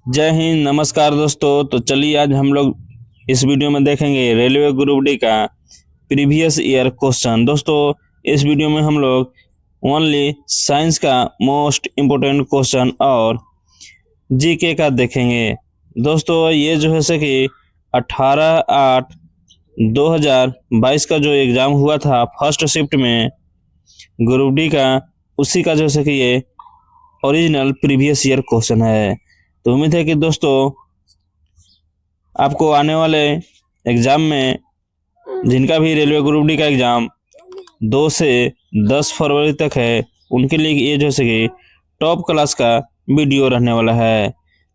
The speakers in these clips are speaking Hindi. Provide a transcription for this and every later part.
जय हिंद, नमस्कार दोस्तों। तो चलिए आज हम लोग इस वीडियो में देखेंगे रेलवे ग्रुप डी का प्रीवियस ईयर क्वेश्चन। दोस्तों इस वीडियो में हम लोग ओनली साइंस का मोस्ट इम्पोर्टेंट क्वेश्चन और जीके का देखेंगे। दोस्तों ये जो है से कि 18/8/2022 का जो एग्ज़ाम हुआ था फर्स्ट शिफ्ट में ग्रुप डी का, उसी का जो है से कि ये ओरिजिनल प्रीवियस ईयर क्वेश्चन है। तो उम्मीद है कि दोस्तों आपको आने वाले एग्ज़ाम में जिनका भी रेलवे ग्रुप डी का एग्ज़ाम 2 से 10 फरवरी तक है, उनके लिए ये जो है कि टॉप क्लास का वीडियो रहने वाला है।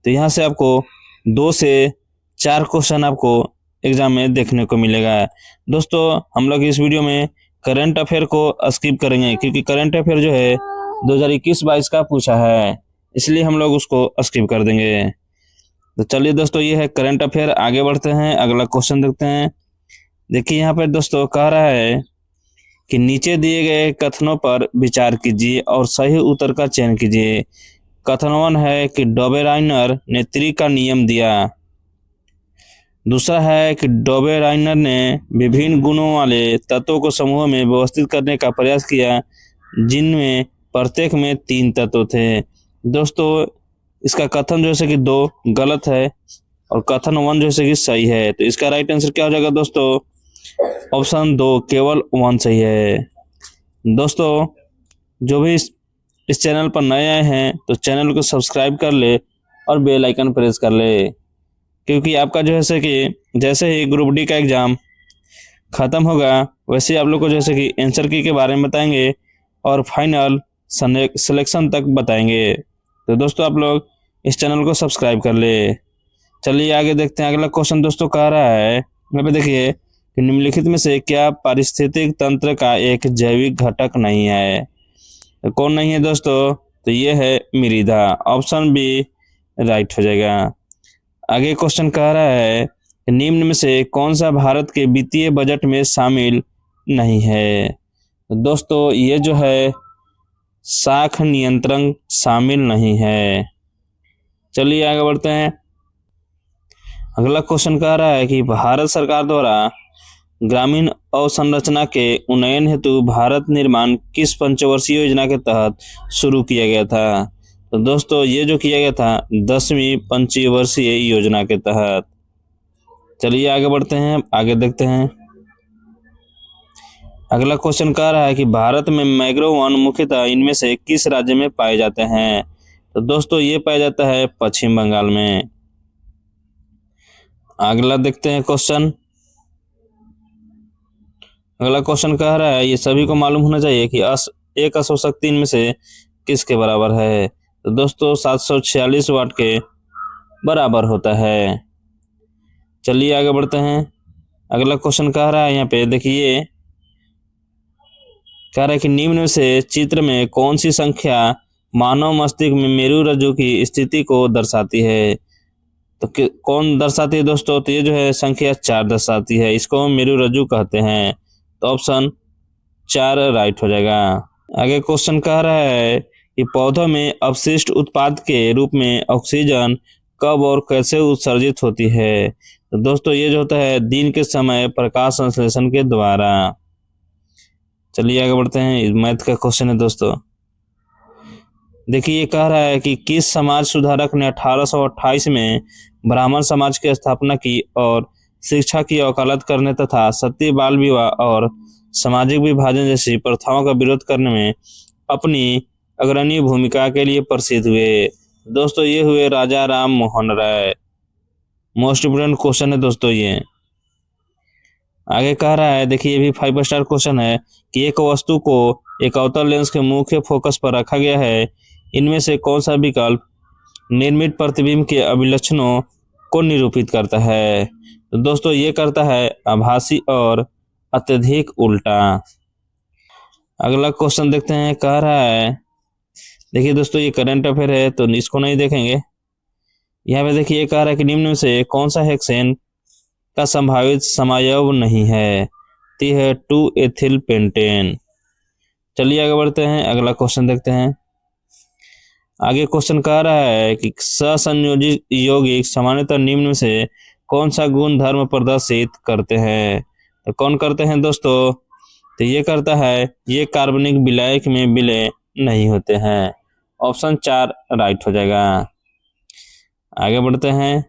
तो यहाँ से आपको 2 से 4 क्वेश्चन आपको एग्ज़ाम में देखने को मिलेगा। दोस्तों हम लोग इस वीडियो में करंट अफेयर को स्किप करेंगे, क्योंकि करंट अफेयर जो है 2021-22 का पूछा है, इसलिए हम लोग उसको स्किप कर देंगे। तो चलिए दोस्तों, ये है करंट अफेयर। आगे बढ़ते हैं, अगला क्वेश्चन देखते हैं। देखिए यहाँ पर दोस्तों कह रहा है कि नीचे दिए गए कथनों पर विचार कीजिए और सही उत्तर का चयन कीजिए। कथन 1 है कि डोबेराइनर ने त्रि का नियम दिया। दूसरा है कि डोबेराइनर ने विभिन्न गुणों वाले तत्वों को समूह में व्यवस्थित करने का प्रयास किया, जिनमें प्रत्येक में 3 तत्व थे। दोस्तों इसका कथन जो है कि 2 गलत है और कथन 1 जो है कि सही है। तो इसका राइट आंसर क्या हो जाएगा दोस्तों? ऑप्शन 2 केवल 1 सही है। दोस्तों जो भी इस चैनल पर नए आए हैं तो चैनल को सब्सक्राइब कर ले और बेल आइकन प्रेस कर ले, क्योंकि आपका जो है कि जैसे ही ग्रुप डी का एग्ज़ाम ख़त्म होगा वैसे आप लोग को जैसे कि आंसर की के बारे में बताएंगे और फाइनल सिलेक्शन तक बताएंगे। तो दोस्तों आप लोग इस चैनल को सब्सक्राइब कर ले। चलिए आगे देखते हैं। अगला क्वेश्चन दोस्तों कह रहा है, यहाँ पे देखिए कि निम्नलिखित में से क्या पारिस्थितिक तंत्र का एक जैविक घटक नहीं है? तो कौन नहीं है दोस्तों? तो ये है मृदा। ऑप्शन बी राइट हो जाएगा। आगे क्वेश्चन कह रहा है निम्न में से कौन सा भारत के वित्तीय बजट में शामिल नहीं है? तो दोस्तों ये जो है साख नियंत्रण शामिल नहीं है। चलिए आगे बढ़ते हैं। अगला क्वेश्चन कह रहा है कि भारत सरकार द्वारा ग्रामीण अवसंरचना के उन्नयन हेतु भारत निर्माण किस पंचवर्षीय योजना के तहत शुरू किया गया था? तो दोस्तों ये जो किया गया था 10वीं पंचवर्षीय योजना के तहत। चलिए आगे बढ़ते हैं, आगे देखते हैं। अगला क्वेश्चन कह रहा है कि भारत में मैंग्रोव वन मुख्यतः इनमें से किस राज्य में पाए जाते हैं? तो दोस्तों ये पाया जाता है पश्चिम बंगाल में। अगला देखते हैं क्वेश्चन। अगला क्वेश्चन कह रहा है ये सभी को मालूम होना चाहिए कि एक अशोषक 3 में से किसके बराबर है? तो दोस्तों 746 वाट के बराबर होता है। चलिए आगे बढ़ते हैं। अगला क्वेश्चन कह रहा है, यहाँ पे देखिए कह रहा है कि निम्न में से चित्र में कौन सी संख्या मानव मस्तिष्क में मेरु रज्जु की स्थिति को दर्शाती है? तो कौन दर्शाती है दोस्तों? तो ये जो है संख्या 4 दर्शाती है। इसको हम मेरु रज्जु कहते हैं। तो ऑप्शन 4 राइट हो जाएगा। आगे क्वेश्चन कह रहा है कि पौधों में अपशिष्ट उत्पाद के रूप में ऑक्सीजन कब और कैसे उत्सर्जित होती है? तो दोस्तों ये जो होता है दिन के समय प्रकाश संश्लेषण के द्वारा। चलिए आगे बढ़ते हैं। मैथ का क्वेश्चन है दोस्तों। देखिए ये कह रहा है कि किस समाज सुधारक ने 1828 में ब्राह्मण समाज की स्थापना की और शिक्षा की वकालत करने तथा सती बाल विवाह और सामाजिक विभाजन जैसी प्रथाओं का विरोध करने में अपनी अग्रणी भूमिका के लिए प्रसिद्ध हुए? दोस्तों ये हुए राजा Ram Mohan Roy. Most important question है दोस्तों ये। आगे कह रहा है, देखिए ये भी 5 स्टार क्वेश्चन है कि एक वस्तु को एक अवतल लेंस के मुख्य फोकस पर रखा गया है, इनमें से कौन सा विकल्प निर्मित प्रतिबिंब के अभिलक्षणों को निरूपित करता है? तो दोस्तों ये करता है आभासी और अत्यधिक उल्टा। अगला क्वेश्चन देखते हैं। कह रहा है, देखिए दोस्तों ये करंट अफेयर है तो इसको नहीं देखेंगे। यहाँ पे देखिए कह रहा है कि निम्न में से कौन सा हेक्सेन का संभावित समायव नहीं है? तो है 2 एथिल पेंटेन। चलिए आगे बढ़ते हैं, अगला क्वेश्चन देखते हैं। आगे क्वेश्चन कह रहा है कि ससंयोजित यौगिक सामान्यतः निम्न में से कौन सा गुण धर्म प्रदर्शित करते हैं। तो कौन करते हैं दोस्तों, तो ये करता है, ये कार्बनिक विलायक में विलय नहीं होते हैं। ऑप्शन 4 राइट हो जाएगा। आगे बढ़ते हैं।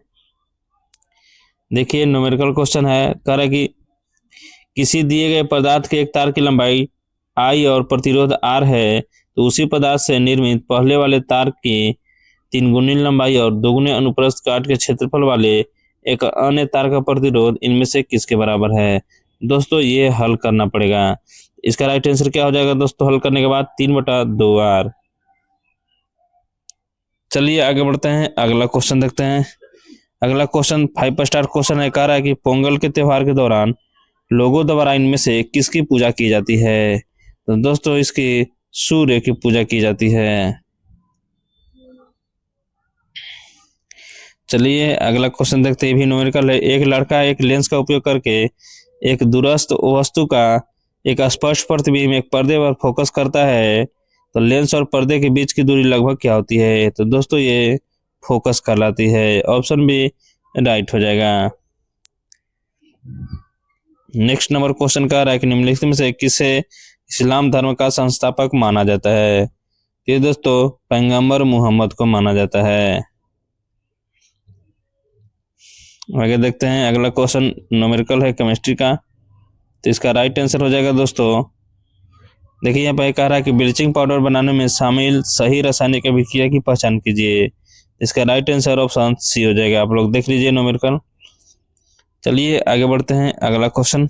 देखिए न्यूमेरिकल क्वेश्चन है, कह रहा है कि किसी दिए गए पदार्थ के एक तार की लंबाई I और प्रतिरोध R है, तो उसी पदार्थ से निर्मित पहले वाले तार की 3 गुनी लंबाई और 2 गुने अनुप्रस्थ काट के क्षेत्रफल वाले एक अन्य तार का प्रतिरोध इनमें से किसके बराबर है। दोस्तों ये हल करना पड़ेगा। इसका राइट आंसर क्या हो जाएगा दोस्तों, हल करने के बाद 3/2R। चलिए आगे बढ़ते हैं, अगला क्वेश्चन देखते हैं। अगला क्वेश्चन 5 स्टार क्वेश्चन है, कह रहा है कि पोंगल के त्योहार के दौरान लोगों द्वारा इनमें से किसकी पूजा की जाती है। तो दोस्तों इसकी सूर्य की पूजा की जाती है। चलिए अगला क्वेश्चन देखते हैं, भी न्यूमेरिकल है। एक लड़का एक लेंस का उपयोग करके एक दूरस्थ वस्तु का एक स्पष्ट प्रतिबिंब एक पर्दे पर फोकस करता है, तो लेंस और पर्दे के बीच की दूरी लगभग क्या होती है। तो दोस्तों ये फोकस कहलाती है। ऑप्शन बी राइट हो जाएगा। नेक्स्ट नंबर क्वेश्चन कह रहा है कि निम्नलिखित में से किसे इस्लाम धर्म का संस्थापक माना जाता है। ये दोस्तों पैगंबर मुहम्मद को माना जाता है। आगे देखते हैं, अगला क्वेश्चन न्यूमेरिकल है केमिस्ट्री का, तो इसका राइट आंसर हो जाएगा दोस्तों। देखिए यहाँ पर कह रहा है कि ब्लीचिंग पाउडर बनाने में शामिल सही रासायनिक अभिक्रिया की पहचान कीजिए। इसका राइट आंसर ऑप्शन सी हो जाएगा। आप लोग देख लीजिए न्यूमेरिकल। चलिए आगे बढ़ते हैं, अगला क्वेश्चन।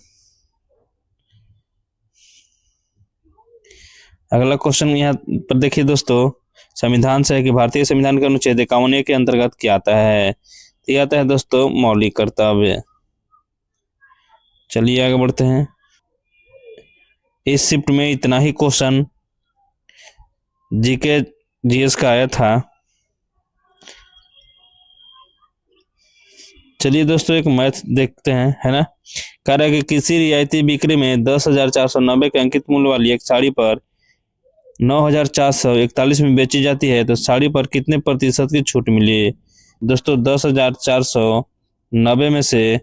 अगला क्वेश्चन यहाँ पर देखिए दोस्तों, संविधान से है कि भारतीय संविधान के अनुच्छेद 51 के अंतर्गत क्या आता है। तो आता है दोस्तों मौलिक कर्तव्य। चलिए आगे बढ़ते हैं। इस शिफ्ट में इतना ही क्वेश्चन जीके जीएस का आया था। चलिए दोस्तों एक मैथ देखते हैं, है ना। कह रहा है कि किसी रियायती बिक्री में 10,490 के अंकित मूल्य वाली एक साड़ी पर 9,441 में बेची जाती है, तो साड़ी पर कितने प्रतिशत की छूट मिली। दोस्तों 10,490 में से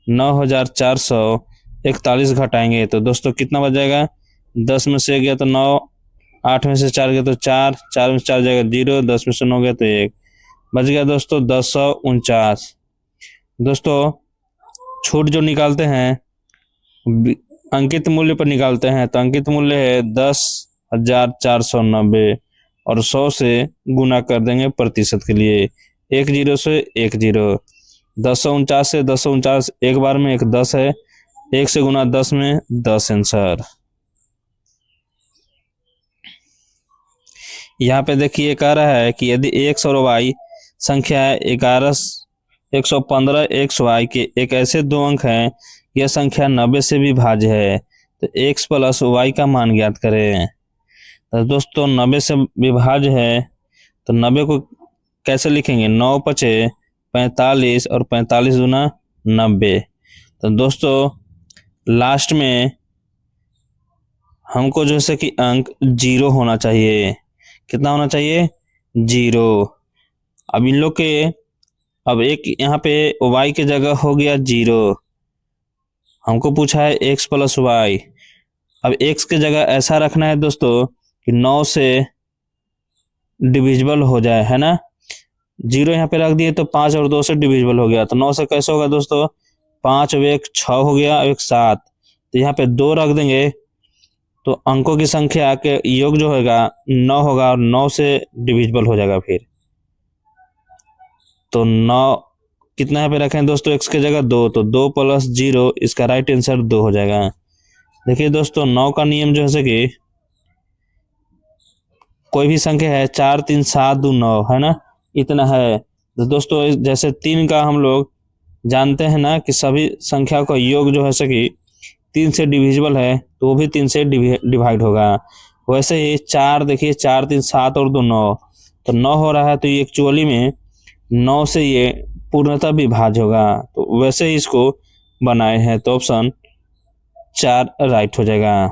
9,441 घटाएंगे तो दोस्तों कितना बच जाएगा। 10 में से गया तो 9, 8 में से 4 गया तो 4, 4 में से 4 जाएगा 0, 10 में से 9 गया तो 1, बच गया दोस्तों 1049। दोस्तों छूट जो निकालते हैं अंकित मूल्य पर निकालते हैं, तो अंकित मूल्य है 10,490 और 100 से गुना कर देंगे प्रतिशत के लिए। 1 0 से 1 0, 1049 से 1049 एक बार में 1 10 है, 1 से गुना 10 में 10 आंसर। यहाँ पे देखिए कह रहा है कि यदि x और y संख्या 115 XY के एक ऐसे दो अंक हैं, यह संख्या 90 से भी भाज्य है, तो x प्लस y का मान ज्ञात करें। तो दोस्तों 90 से विभाज्य है, तो 90 को कैसे लिखेंगे, 9 पचे 45 और 45 दूना 90। तो दोस्तों लास्ट में हमको जैसे कि अंक 0 होना चाहिए। कितना होना चाहिए, 0। अब इन लोग के अब एक यहाँ पे y के जगह हो गया 0, हमको पूछा है x प्लस y। अब x के जगह ऐसा रखना है दोस्तों कि 9 से डिविजिबल हो जाए, है ना। 0 यहाँ पे रख दिए तो 5 और 2 से डिविजिबल हो गया, तो 9 से कैसे होगा दोस्तों, 5 और 1 6 हो गया और 1 7, तो यहाँ पे 2 रख देंगे तो अंकों की संख्या के योग जो होगा 9 होगा और 9 से डिविजिबल हो जाएगा फिर। तो 9 कितना यहाँ पे रखें दोस्तों, x के जगह 2, तो 2 प्लस 0, इसका राइट आंसर 2 हो जाएगा। देखिए दोस्तों 9 का नियम जो है कि कोई भी संख्या है 4 3 7 2 9, है ना, इतना है। तो दोस्तों जैसे 3 का हम लोग जानते हैं ना कि सभी संख्या का योग जो है कि 3 से डिविजिबल है, तो वो भी 3 से डिवाइड होगा। वैसे ही 4 देखिए 4 3 7 और 2 9, तो 9 हो रहा है, तो ये एक्चुअली में 9 से ये पूर्णतः विभाज्य होगा, तो वैसे ही इसको बनाए हैं, तो ऑप्शन 4 राइट हो जाएगा।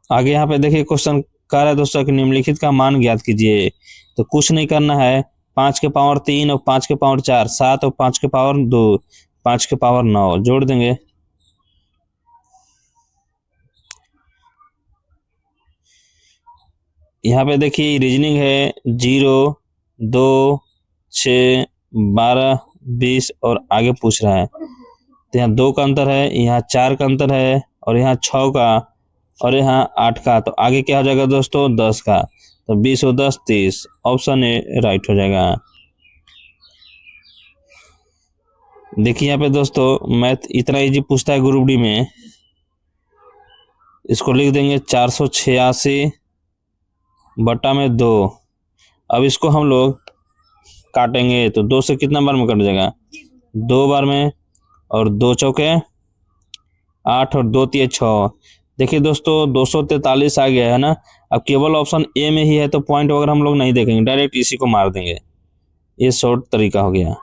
आगे यहाँ पे देखिए क्वेश्चन कह रहा है दोस्तों कि निम्नलिखित का मान ज्ञात कीजिए। तो कुछ नहीं करना है, 5 के पावर 3 और 5 के पावर 4, 7 और 5 के पावर 2, 5 के पावर 9 जोड़ देंगे। यहाँ पे देखिए रीजनिंग है 0, 2, 6, 12, 20 और आगे पूछ रहा है। तो यहाँ 2 का अंतर है, यहाँ 4 का अंतर है और यहाँ 6 का और यहाँ 8 का। तो आगे क्या हो जाएगा दोस्तों 10 का। तो 20 और 10 30, ऑप्शन ए राइट हो जाएगा। देखिए यहाँ पे दोस्तों मैथ इतना इजी पूछता है ग्रुप डी में, इसको लिख देंगे 486 बटा में 2। अब इसको हम लोग काटेंगे तो 2 से कितना बार में कट जाएगा, 2 बार में, और 2 चौके 8 और 2 तिये 6। देखिए दोस्तों 243 आ गया है ना। अब केवल ऑप्शन ए में ही है तो पॉइंट वगैरह हम लोग नहीं देखेंगे, डायरेक्ट इसी को मार देंगे। ये शॉर्ट तरीका हो गया।